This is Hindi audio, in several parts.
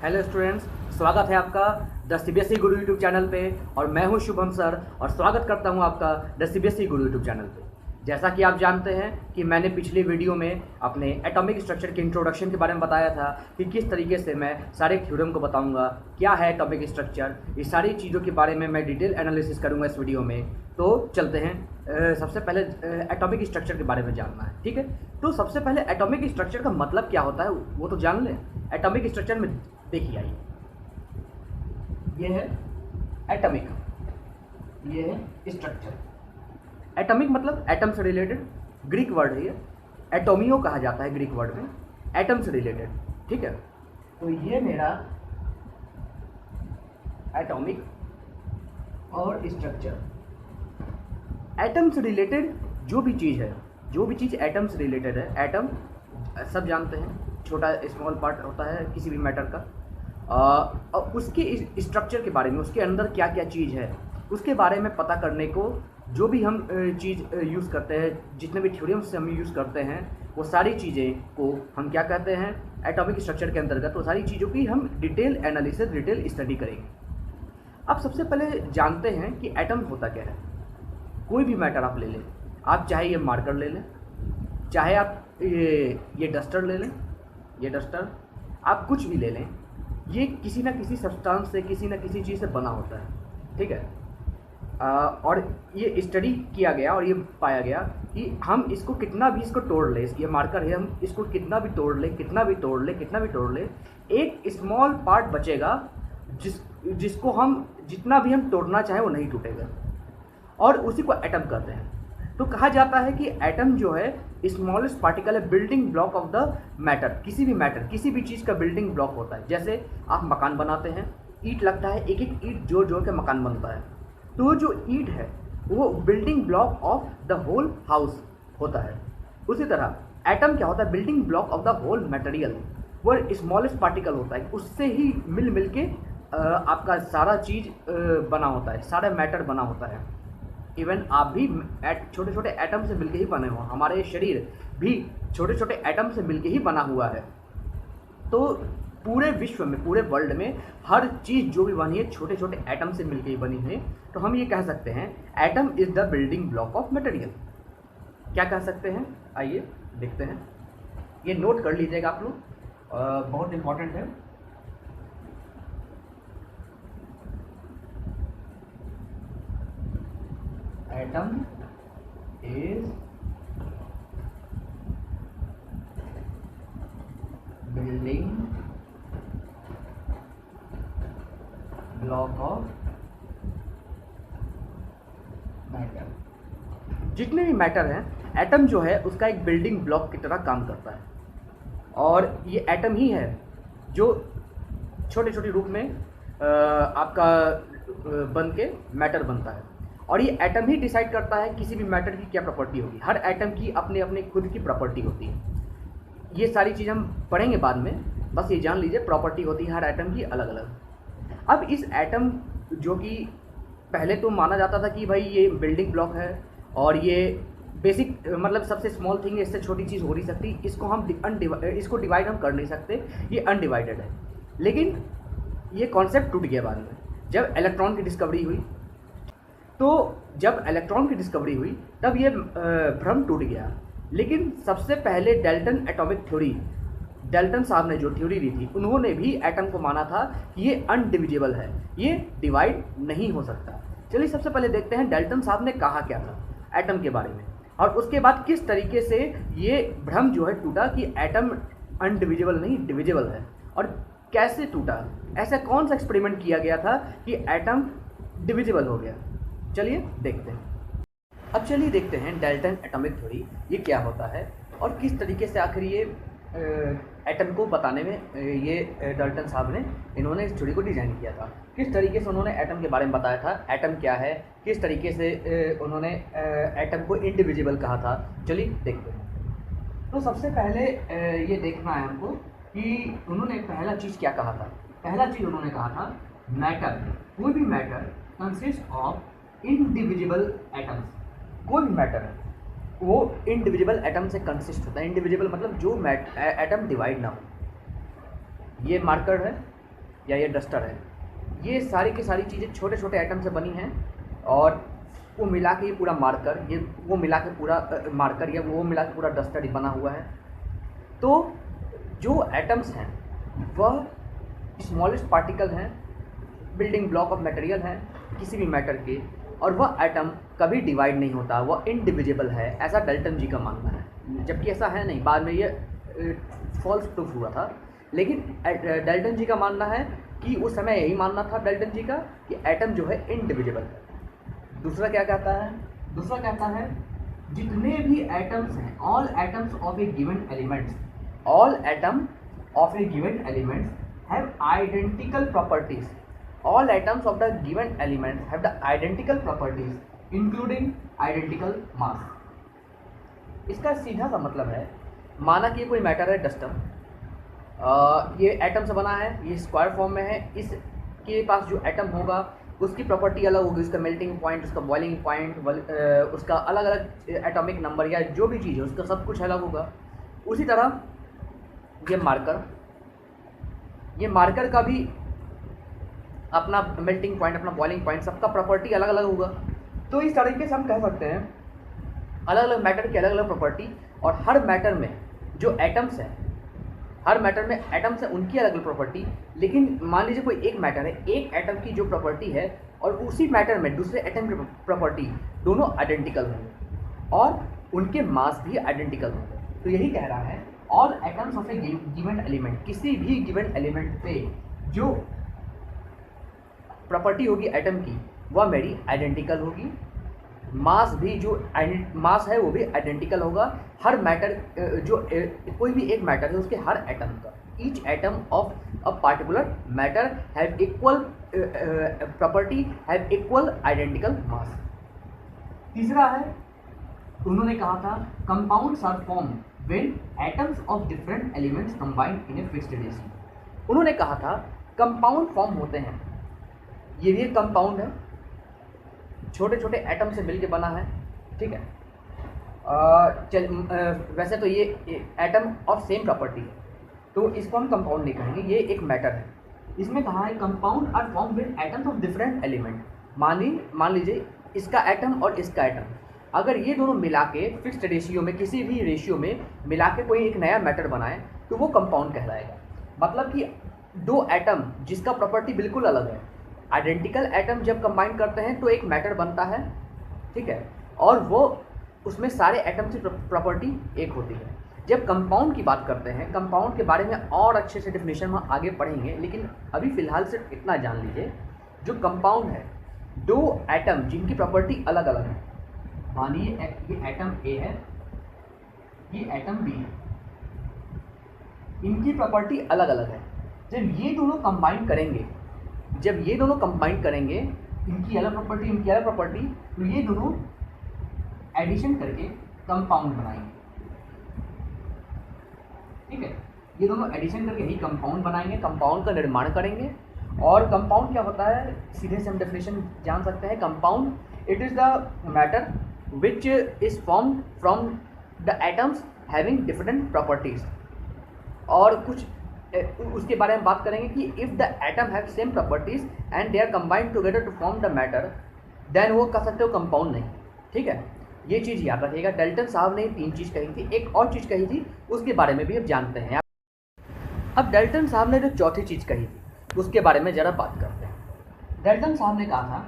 हेलो स्टूडेंट्स, स्वागत है आपका the CBSE Guru YouTube channel पे। और मैं हूं शुभम सर और स्वागत करता हूं आपका the CBSE Guru YouTube channel पे। जैसा कि आप जानते हैं कि मैंने पिछली वीडियो में अपने एटॉमिक स्ट्रक्चर के इंट्रोडक्शन के बारे में बताया था कि किस तरीके से मैं सारे थ्योरम को बताऊंगा, क्या है एटॉमिक स्ट्रक्चर, ये सारी चीज़ों के बारे में मैं डिटेल एनालिसिस करूंगा इस वीडियो में। तो चलते हैं, सबसे पहले एटॉमिक स्ट्रक्चर के बारे में जानना है, ठीक है। तो सबसे पहले एटॉमिक स्ट्रक्चर का मतलब क्या होता है वो तो जान लें। एटॉमिक स्ट्रक्चर में देखिए, आइए, ये है एटॉमिक, ये है स्ट्रक्चर। एटॉमिक मतलब एटम से रिलेटेड, ग्रीक वर्ड है ये, एटोमियो कहा जाता है ग्रीक वर्ड में, एटम से रिलेटेड, ठीक है। तो ये मेरा एटॉमिक और स्ट्रक्चर, एटम से रिलेटेड जो भी चीज़ है, जो भी चीज़ एटम से रिलेटेड है, एटम सब जानते हैं, छोटा स्मॉल पार्ट होता है किसी भी मैटर का। और उसके स्ट्रक्चर के बारे में, उसके अंदर क्या क्या चीज़ है उसके बारे में पता करने को जो भी हम चीज़ यूज़ करते हैं, जितने भी थ्योरम्स हम यूज़ करते हैं, वो सारी चीज़ें को हम क्या कहते हैं, एटॉमिक स्ट्रक्चर के अंतर्गत वो सारी चीज़ों की हम डिटेल एनालिसिस, डिटेल स्टडी करेंगे। अब सबसे पहले जानते हैं कि एटम होता क्या है। कोई भी मैटर आप ले लें, आप चाहे ये मार्कर ले लें, चाहे आप ये डस्टर ले लें, ये डस्टर आप कुछ भी ले लें, ये किसी ना किसी सब्सटेंस से, किसी ना किसी चीज़ से बना होता है, ठीक है। और ये स्टडी किया गया और ये पाया गया कि हम इसको कितना भी इसको तोड़ लें, ये मार्कर है, हम इसको कितना भी तोड़ लें, कितना भी तोड़ लें, कितना भी तोड़ लें, एक स्मॉल पार्ट बचेगा जिसको हम जितना भी हम तोड़ना चाहें वो नहीं टूटेगा, और उसी को एटम कहते हैं। तो कहा जाता है कि एटम जो है स्मॉलेस्ट पार्टिकल है, building block of the matter. किसी भी मैटर, किसी भी चीज़ का बिल्डिंग ब्लॉक होता है। जैसे आप मकान बनाते हैं, ईंट लगता है, एक एक ईंट जोड़ जोड़ के मकान बनता है, तो जो ईंट है वो building block of the whole house होता है। उसी तरह एटम क्या होता है, building block of the whole material. वो स्मॉलेस्ट पार्टिकल होता है, उससे ही मिल मिल के आपका सारा चीज़ बना होता है, सारा मैटर बना होता है। इवन आप भी छोटे छोटे एटम से मिलके ही बने हो, हमारे शरीर भी छोटे छोटे एटम से मिलके ही बना हुआ है। तो पूरे विश्व में, पूरे वर्ल्ड में हर चीज़ जो भी बनी है छोटे छोटे एटम से मिलके ही बनी है। तो हम ये कह सकते हैं atom is the building block of material. क्या कह सकते हैं, आइए देखते हैं। ये नोट कर लीजिएगा आप लोग, बहुत इंपॉर्टेंट है। Atom is building block of matter. जितने भी मैटर हैं, एटम जो है उसका एक बिल्डिंग ब्लॉक की तरह काम करता है। और ये एटम ही है जो छोटे छोटे रूप में आपका बन के मैटर बनता है। और ये एटम ही डिसाइड करता है किसी भी मैटर की क्या प्रॉपर्टी होगी। हर एटम की अपने अपने खुद की प्रॉपर्टी होती है। ये सारी चीज़ हम पढ़ेंगे बाद में, बस ये जान लीजिए प्रॉपर्टी होती है हर एटम की अलग अलग। अब इस एटम जो कि पहले तो माना जाता था कि भाई ये बिल्डिंग ब्लॉक है और ये बेसिक मतलब सबसे स्मॉल थिंग है, इससे छोटी चीज़ हो नहीं सकती, इसको हम इसको डिवाइड हम कर नहीं सकते, ये अनडिवाइडेड है। लेकिन ये कॉन्सेप्ट टूट गया बाद में जब इलेक्ट्रॉन की डिस्कवरी हुई। तो जब इलेक्ट्रॉन की डिस्कवरी हुई तब ये भ्रम टूट गया। लेकिन सबसे पहले डाल्टन एटॉमिक थ्योरी, डाल्टन साहब ने जो थ्योरी दी थी, उन्होंने भी एटम को माना था कि ये अनडिविजिबल है, ये डिवाइड नहीं हो सकता। चलिए सबसे पहले देखते हैं डाल्टन साहब ने कहा क्या था एटम के बारे में, और उसके बाद किस तरीके से ये भ्रम जो है टूटा कि एटम अनडिविजिबल नहीं डिविजिबल है, और कैसे टूटा, ऐसा कौन सा एक्सपेरिमेंट किया गया था कि एटम डिविजिबल हो गया। चलिए देखते हैं। अब चलिए देखते हैं डाल्टन एटॉमिक थ्योरी ये क्या होता है और किस तरीके से आखिर ये एटम को बताने में ये डाल्टन साहब ने इन्होंने इस थ्योरी को डिज़ाइन किया था। किस तरीके से उन्होंने एटम के बारे में बताया था, एटम क्या है, किस तरीके से उन्होंने एटम को इंडिविजिबल कहा था। चलिए देखते हैं। तो सबसे पहले ये देखना है हमको कि उन्होंने पहला चीज़ क्या कहा था। पहला चीज़ उन्होंने कहा था मैटर, कोई भी matter consist of indivisible atoms. कोई भी मैटर है वो इंडिविजिबल एटम से कंसिस्ट होता है। इंडिविजिबल मतलब जो एटम डिवाइड ना हो। ये मार्कर है, या ये डस्टर है, ये सारी की सारी चीज़ें छोटे छोटे एटम से बनी हैं और वो मिला के ये पूरा मार्कर, ये वो मिला के पूरा मार्कर या वो मिला के पूरा डस्टर ही बना हुआ है। तो जो एटम्स हैं वह स्मॉलेस्ट पार्टिकल हैं, बिल्डिंग ब्लॉक ऑफ मटेरियल हैं किसी भी मैटर के, और वह एटम कभी डिवाइड नहीं होता, वह इनडिविजिबल है, ऐसा डाल्टन जी का मानना है। जबकि ऐसा है नहीं, बाद में ये फॉल्स प्रूफ हुआ था, लेकिन डाल्टन जी का मानना है कि उस समय यही मानना था डाल्टन जी का कि एटम जो है इनडिविजिबल है। दूसरा क्या कहता है? दूसरा कहता है जितने भी एटम्स हैं, all atoms of A given elements, all atom of A given elements have identical properties, all atoms of the given element have the identical properties including identical mass। इसका सीधा सा मतलब है, माना कि कोई मैटर है डस्टर, ये एटम से बना है, ये स्क्वायर फॉर्म में है, इसके पास जो एटम होगा उसकी प्रॉपर्टी अलग होगी, उसका मेल्टिंग पॉइंट, उसका बॉइलिंग पॉइंट, उसका अलग अलग एटॉमिक नंबर या जो भी चीज़ है उसका सब कुछ अलग होगा। उसी तरह ये मार्कर का भी अपना मेल्टिंग पॉइंट, अपना बॉइलिंग पॉइंट, सबका प्रॉपर्टी अलग अलग होगा। तो इस तरीके से हम कह सकते हैं अलग अलग मैटर की अलग अलग प्रॉपर्टी, और हर मैटर में जो एटम्स हैं, हर मैटर में एटम्स हैं उनकी अलग अलग प्रॉपर्टी। लेकिन मान लीजिए कोई एक मैटर है, एक एटम की जो प्रॉपर्टी है और उसी मैटर में दूसरे एटम की प्रॉपर्टी, दोनों आइडेंटिकल होंगे और उनके मास भी आइडेंटिकल होंगे। तो यही कह रहा है all atoms of A given element, किसी भी गिवन एलिमेंट पे जो प्रॉपर्टी होगी एटम की वह मेरी आइडेंटिकल होगी, मास भी जो मास है वो भी आइडेंटिकल होगा। हर मैटर जो कोई भी एक मैटर है उसके हर एटम का, each atom of a particular matter have equal property, have equal identical mass. तीसरा है, उन्होंने कहा था compounds are form when atoms of different elements combine in a fixed ratio. उन्होंने कहा था कंपाउंड फॉर्म होते हैं, ये भी एक कंपाउंड है, छोटे छोटे एटम से मिलके बना है, ठीक है। वैसे तो ये एटम ऑफ सेम प्रॉपर्टी है, तो इसको हम कंपाउंड नहीं कहेंगे, ये एक मैटर है। इसमें कहा है compound are form with atoms of different element. मान लीजिए इसका एटम और इसका एटम, अगर ये दोनों मिला के फिक्स्ड रेशियो में, किसी भी रेशियो में मिला के कोई एक नया मैटर बनाए तो वो कंपाउंड कहलाएगा। मतलब कि दो एटम जिसका प्रॉपर्टी बिल्कुल अलग है, आइडेंटिकल एटम जब कंबाइन करते हैं तो एक मैटर बनता है, ठीक है, और वो उसमें सारे एटम की प्रॉपर्टी एक होती है। जब कंपाउंड की बात करते हैं, कंपाउंड के बारे में और अच्छे से डेफिनेशन हम आगे पढ़ेंगे, लेकिन अभी फ़िलहाल सिर्फ इतना जान लीजिए, जो कंपाउंड है, दो एटम जिनकी प्रॉपर्टी अलग अलग है, मानिए ये एटम ए है, ये एटम बी है, इनकी प्रॉपर्टी अलग अलग है। जब ये दोनों कंबाइन करेंगे, इनकी अलग प्रॉपर्टी, इनकी अलग प्रॉपर्टी, तो ये दोनों एडिशन करके कंपाउंड बनाएंगे, ठीक है। ये दोनों एडिशन करके ही कंपाउंड बनाएंगे, कंपाउंड का निर्माण करेंगे। और कंपाउंड क्या होता है, सीधे से हम डेफिनेशन जान सकते हैं। Compound it is the matter which is formed from the atoms having different properties. और कुछ उसके बारे में बात करेंगे कि if the atom have same properties and they are combined together to form the matter, then वो कह सकते हो कंपाउंड नहीं, ठीक है। ये चीज़ याद रखिएगा। डाल्टन साहब ने 3 चीज़ कही थी, एक और चीज़ कही थी, उसके बारे में भी अब जानते हैं। अब डाल्टन साहब ने जो चौथी चीज़ कही थी उसके बारे में ज़रा बात करते हैं। डाल्टन साहब ने कहा था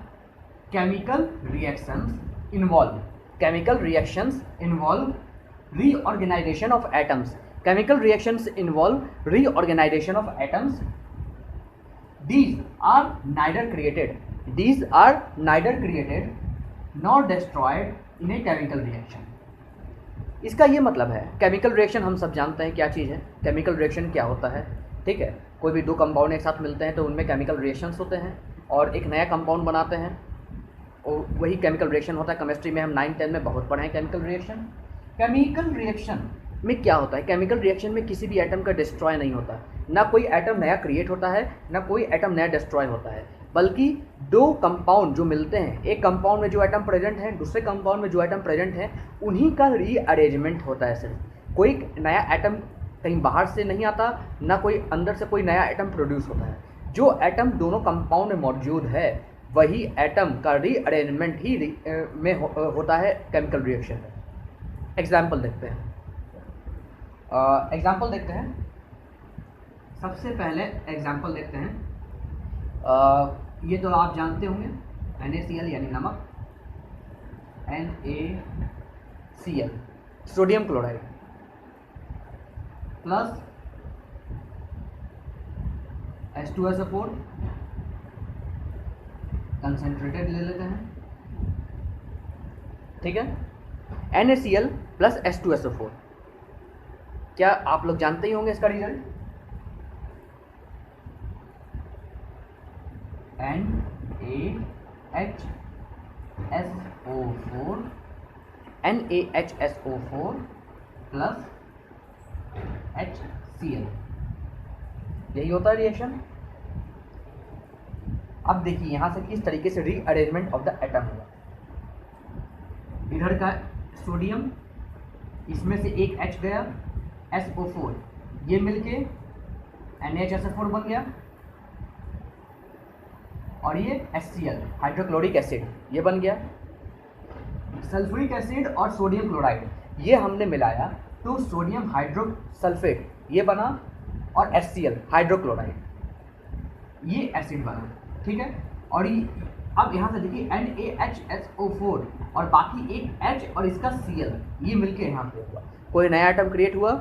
chemical reactions involve reorganisation of atoms. Chemical reactions involve reorganization of atoms. These are neither created nor destroyed in a chemical reaction. इसका ये मतलब है, केमिकल रिएक्शन हम सब जानते हैं क्या चीज़ है। केमिकल रिएक्शन क्या होता है, ठीक है। कोई भी दो कंपाउंड एक साथ मिलते हैं तो उनमें केमिकल रिएक्शंस होते हैं और एक नया कंपाउंड बनाते हैं, और वही केमिकल रिएक्शन होता है। केमिस्ट्री में हम 9-10 में बहुत पढ़े हैं केमिकल रिएक्शन। केमिकल रिएक्शन में क्या होता है, केमिकल रिएक्शन में किसी भी एटम का डिस्ट्रॉय नहीं होता, ना कोई एटम नया क्रिएट होता है, ना कोई एटम नया डिस्ट्रॉय होता है, बल्कि दो कंपाउंड जो मिलते हैं, एक कंपाउंड में जो एटम प्रेजेंट है, दूसरे कंपाउंड में जो एटम प्रेजेंट है, उन्हीं का रीअरेंजमेंट होता है। सिर्फ कोई नया एटम कहीं बाहर से नहीं आता, ना कोई अंदर से कोई नया एटम प्रोड्यूस होता है। जो एटम दोनों कंपाउंड में मौजूद है वही एटम का रीअरेंजमेंट ही होता है केमिकल रिएक्शन में। एग्जाम्पल देखते हैं। सबसे पहले एग्जाम्पल देखते हैं। ये तो आप जानते होंगे, NaCl यानी नमक, NaCl sodium chloride plus H2SO4 concentrated ले लेते हैं, ठीक है। NaCl प्लस H2SO4, क्या आप लोग जानते ही होंगे इसका रिजल्ट? NaHSO4 प्लस HCl, यही होता है रिएक्शन। अब देखिए यहाँ से किस तरीके से रीअरेंजमेंट ऑफ द एटम होगा। इधर का सोडियम, इसमें से एक H गया, SO4, ये मिलके NaHSO4 बन गया, और ये HCl हाइड्रोक्लोरिक एसिड ये बन गया। सल्फ्यूरिक एसिड और सोडियम क्लोराइड ये हमने मिलाया तो सोडियम हाइड्रोसल्फेट ये बना, और HCl हाइड्रोक्लोराइड ये एसिड बना, ठीक है। और अब यहाँ से देखिए NaHSO4 और बाकी एक H और इसका Cl ये मिलके यहाँ पे हुआ, कोई नया एटम क्रिएट हुआ,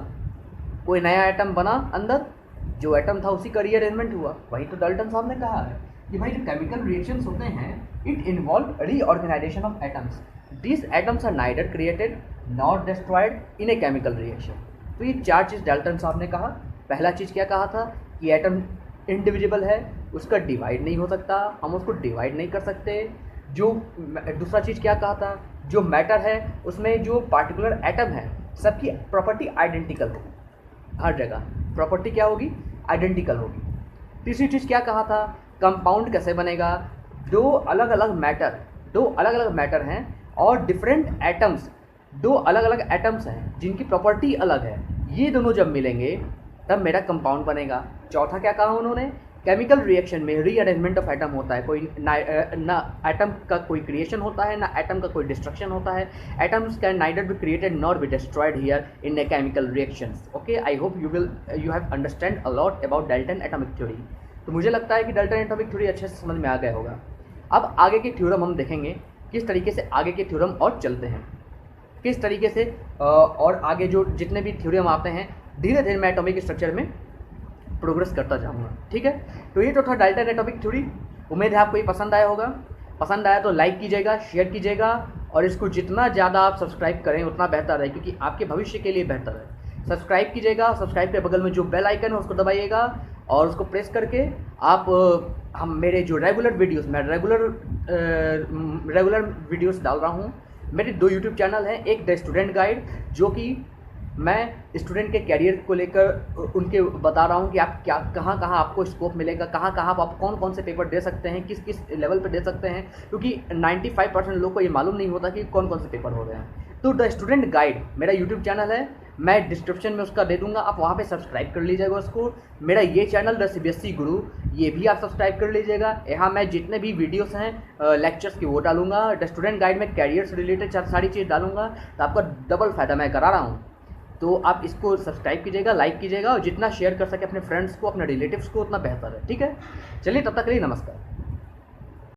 कोई नया एटम बना अंदर, जो एटम था उसी का रीअरेंजमेंट हुआ। वही तो डाल्टन साहब ने कहा है कि भाई जो केमिकल रिएक्शंस होते हैं it involve reorganisation of atoms, this atoms are neither created not destroyed in a chemical reaction. तो ये चार चीज़ डाल्टन साहब ने कहा। पहला चीज़ क्या कहा था कि एटम इंडिविजिबल है, उसका डिवाइड नहीं हो सकता, हम उसको डिवाइड नहीं कर सकते। जो दूसरा चीज़ क्या कहा था, जो मैटर है उसमें जो पार्टिकुलर एटम है सबकी प्रॉपर्टी आइडेंटिकल होगी, हर जगह प्रॉपर्टी क्या होगी, आइडेंटिकल होगी। तीसरी चीज़ क्या कहा था, कंपाउंड कैसे बनेगा, दो अलग अलग मैटर हैं और डिफरेंट एटम्स, दो अलग अलग एटम्स हैं जिनकी प्रॉपर्टी अलग है, ये दोनों जब मिलेंगे तब मेरा कंपाउंड बनेगा। चौथा क्या कहा उन्होंने, केमिकल रिएक्शन में रीअरेंजमेंट ऑफ एटम होता है, कोई ना एटम का कोई क्रिएशन होता है ना एटम का कोई डिस्ट्रक्शन होता है। Atoms can neither be created nor be destroyed here in a chemical reactions. Okay, I hope you have understand a lot about Dalton atomic theory. तो मुझे लगता है कि डाल्टन एटॉमिक थ्योरी अच्छे से समझ में आ गया होगा। अब आगे के थ्योरम हम देखेंगे, किस तरीके से आगे के थ्योरम और चलते हैं, किस तरीके से और आगे जो जितने भी थ्योरम आते हैं धीरे धीरे मैं एटॉमिक स्ट्रक्चर में प्रोग्रेस करता जाऊंगा, ठीक है। तो ये तो था डाल्टन एटॉमिक थ्योरी। उम्मीद है आपको ये पसंद आया होगा। पसंद आया तो लाइक कीजिएगा, शेयर कीजिएगा, और इसको जितना ज़्यादा आप सब्सक्राइब करें उतना बेहतर है, क्योंकि आपके भविष्य के लिए बेहतर है। सब्सक्राइब कीजिएगा, सब्सक्राइब के बगल में जो बेल आइकन है उसको दबाइएगा, और उसको प्रेस करके आप हम मेरे जो रेगुलर वीडियोस, मैं रेगुलर वीडियोस डाल रहा हूँ। मेरे 2 यूट्यूब चैनल हैं, एक द स्टूडेंट गाइड जो कि मैं स्टूडेंट के कैरियर को लेकर उनके बता रहा हूँ कि आप क्या कहाँ आपको स्कोप मिलेगा, कहाँ आप कौन से पेपर दे सकते हैं, किस लेवल पर दे सकते हैं, क्योंकि 95% लोग को ये मालूम नहीं होता कि कौन से पेपर हो रहे हैं। तो द स्टूडेंट गाइड मेरा यूट्यूब चैनल है, मैं डिस्क्रिप्शन में उसका दे दूंगा, आप वहाँ पे सब्सक्राइब कर लीजिएगा उसको। मेरा ये चैनल द CBSE गुरु, ये भी आप सब्सक्राइब कर लीजिएगा। यहाँ मैं जितने भी वीडियोस हैं लेक्चर्स की वो डालूंगा। द स्टूडेंट गाइड में कैरियर से रिलेटेड सारी चीज़ डालूंगा, तो आपका डबल फ़ायदा मैं करा रहा हूँ। तो आप इसको सब्सक्राइब कीजिएगा, लाइक कीजिएगा, और जितना शेयर कर सके अपने फ्रेंड्स को, अपने रिलेटिव्स को, उतना बेहतर है, ठीक है। चलिए तब तक के लिए नमस्कार।